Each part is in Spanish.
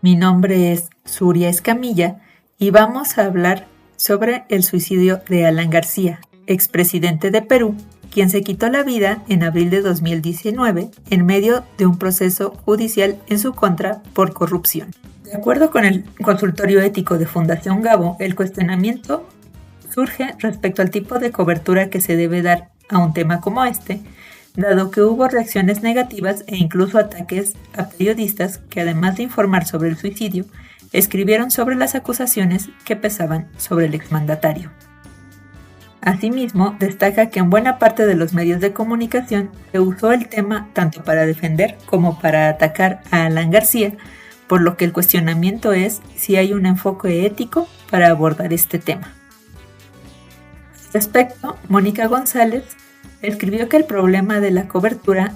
Mi nombre es Surya Escamilla y vamos a hablar sobre el suicidio de Alan García, expresidente de Perú, quien se quitó la vida en abril de 2019 en medio de un proceso judicial en su contra por corrupción. De acuerdo con el consultorio ético de Fundación Gabo, el cuestionamiento surge respecto al tipo de cobertura que se debe dar a un tema como este, dado que hubo reacciones negativas e incluso ataques a periodistas que, además de informar sobre el suicidio, escribieron sobre las acusaciones que pesaban sobre el exmandatario. Asimismo, destaca que en buena parte de los medios de comunicación se usó el tema tanto para defender como para atacar a Alan García, por lo que el cuestionamiento es si hay un enfoque ético para abordar este tema. Al respecto, Mónica González escribió que el problema de la cobertura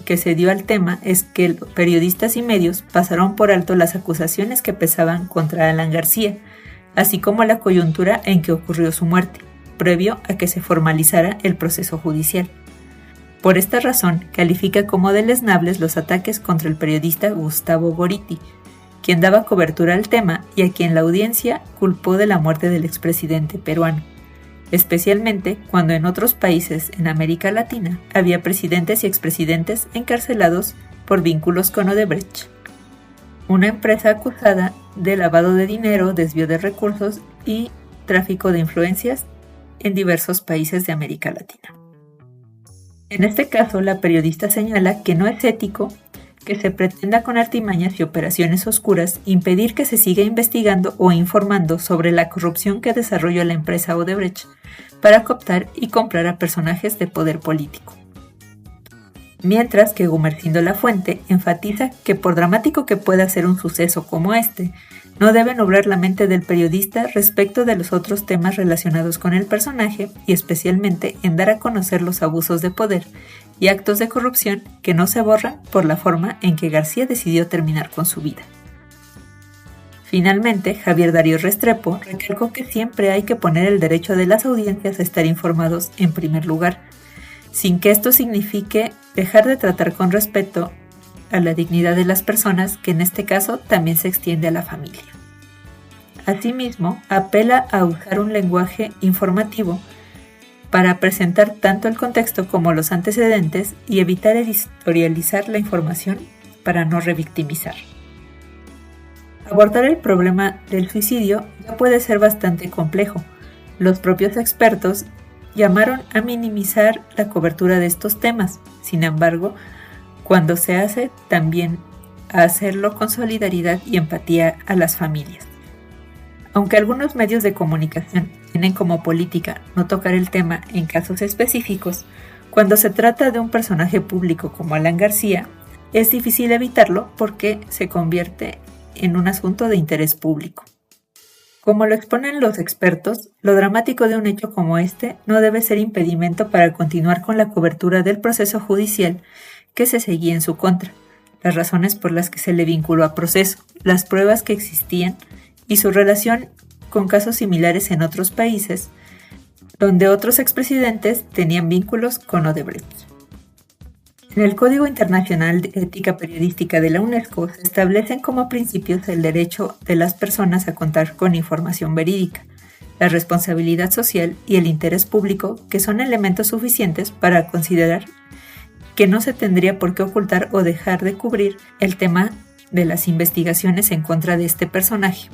que se dio al tema es que los periodistas y medios pasaron por alto las acusaciones que pesaban contra Alan García, así como la coyuntura en que ocurrió su muerte, previo a que se formalizara el proceso judicial. Por esta razón, califica como deleznables los ataques contra el periodista Gustavo Gorriti, quien daba cobertura al tema y a quien la audiencia culpó de la muerte del expresidente peruano, especialmente cuando en otros países en América Latina había presidentes y expresidentes encarcelados por vínculos con Odebrecht, una empresa acusada de lavado de dinero, desvío de recursos y tráfico de influencias en diversos países de América Latina. En este caso, la periodista señala que no es ético que se pretenda con artimañas y operaciones oscuras impedir que se siga investigando o informando sobre la corrupción que desarrolló la empresa Odebrecht para cooptar y comprar a personajes de poder político. Mientras que Gumersindo Lafuente enfatiza que por dramático que pueda ser un suceso como este, no debe nublar la mente del periodista respecto de los otros temas relacionados con el personaje y especialmente en dar a conocer los abusos de poder y actos de corrupción que no se borran por la forma en que García decidió terminar con su vida. Finalmente, Javier Darío Restrepo recalcó que siempre hay que poner el derecho de las audiencias a estar informados en primer lugar, sin que esto signifique dejar de tratar con respeto a la dignidad de las personas, que en este caso también se extiende a la familia. Asimismo, apela a usar un lenguaje informativo para presentar tanto el contexto como los antecedentes y evitar editorializar la información para no revictimizar. Abordar el problema del suicidio ya puede ser bastante complejo. Los propios expertos llamaron a minimizar la cobertura de estos temas. Sin embargo, cuando se hace, también a hacerlo con solidaridad y empatía a las familias. Aunque algunos medios de comunicación tienen como política no tocar el tema en casos específicos, cuando se trata de un personaje público como Alan García, es difícil evitarlo porque se convierte en un asunto de interés público. Como lo exponen los expertos, lo dramático de un hecho como este no debe ser impedimento para continuar con la cobertura del proceso judicial que se seguía en su contra, las razones por las que se le vinculó a proceso, las pruebas que existían y su relación con casos similares en otros países, donde otros expresidentes tenían vínculos con Odebrecht. En el Código Internacional de Ética Periodística de la UNESCO se establecen como principios el derecho de las personas a contar con información verídica, la responsabilidad social y el interés público, que son elementos suficientes para considerar que no se tendría por qué ocultar o dejar de cubrir el tema de las investigaciones en contra de este personaje.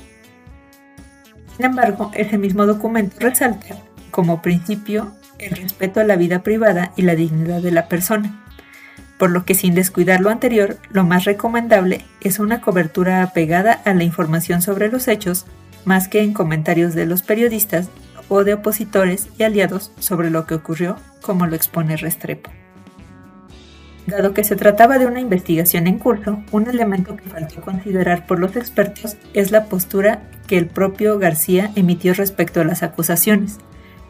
Sin embargo, ese mismo documento resalta como principio el respeto a la vida privada y la dignidad de la persona, por lo que sin descuidar lo anterior, lo más recomendable es una cobertura apegada a la información sobre los hechos, más que en comentarios de los periodistas o de opositores y aliados sobre lo que ocurrió, como lo expone Restrepo. Dado que se trataba de una investigación en curso, un elemento que faltó considerar por los expertos es la postura que el propio García emitió respecto a las acusaciones,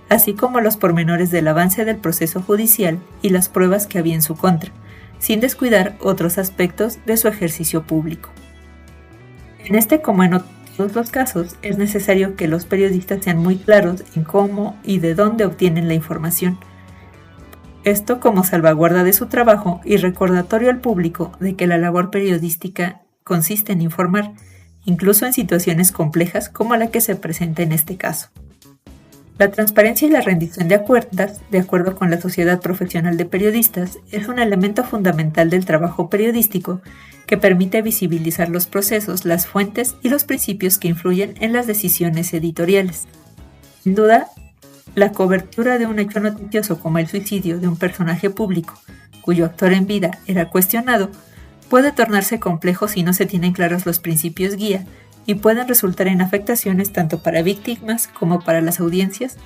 así como los pormenores del avance del proceso judicial y las pruebas que había en su contra, sin descuidar otros aspectos de su ejercicio público. En este, como en todos los casos, es necesario que los periodistas sean muy claros en cómo y de dónde obtienen la información. Esto como salvaguarda de su trabajo y recordatorio al público de que la labor periodística consiste en informar, incluso en situaciones complejas como la que se presenta en este caso. La transparencia y la rendición de cuentas, de acuerdo con la Sociedad Profesional de Periodistas, es un elemento fundamental del trabajo periodístico que permite visibilizar los procesos, las fuentes y los principios que influyen en las decisiones editoriales. Sin duda, la cobertura de un hecho noticioso como el suicidio de un personaje público, cuyo actor en vida era cuestionado, puede tornarse complejo si no se tienen claros los principios guía y pueden resultar en afectaciones tanto para víctimas como para las audiencias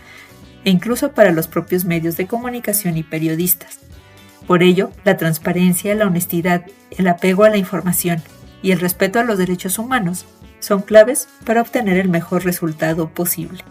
e incluso para los propios medios de comunicación y periodistas. Por ello, la transparencia, la honestidad, el apego a la información y el respeto a los derechos humanos son claves para obtener el mejor resultado posible.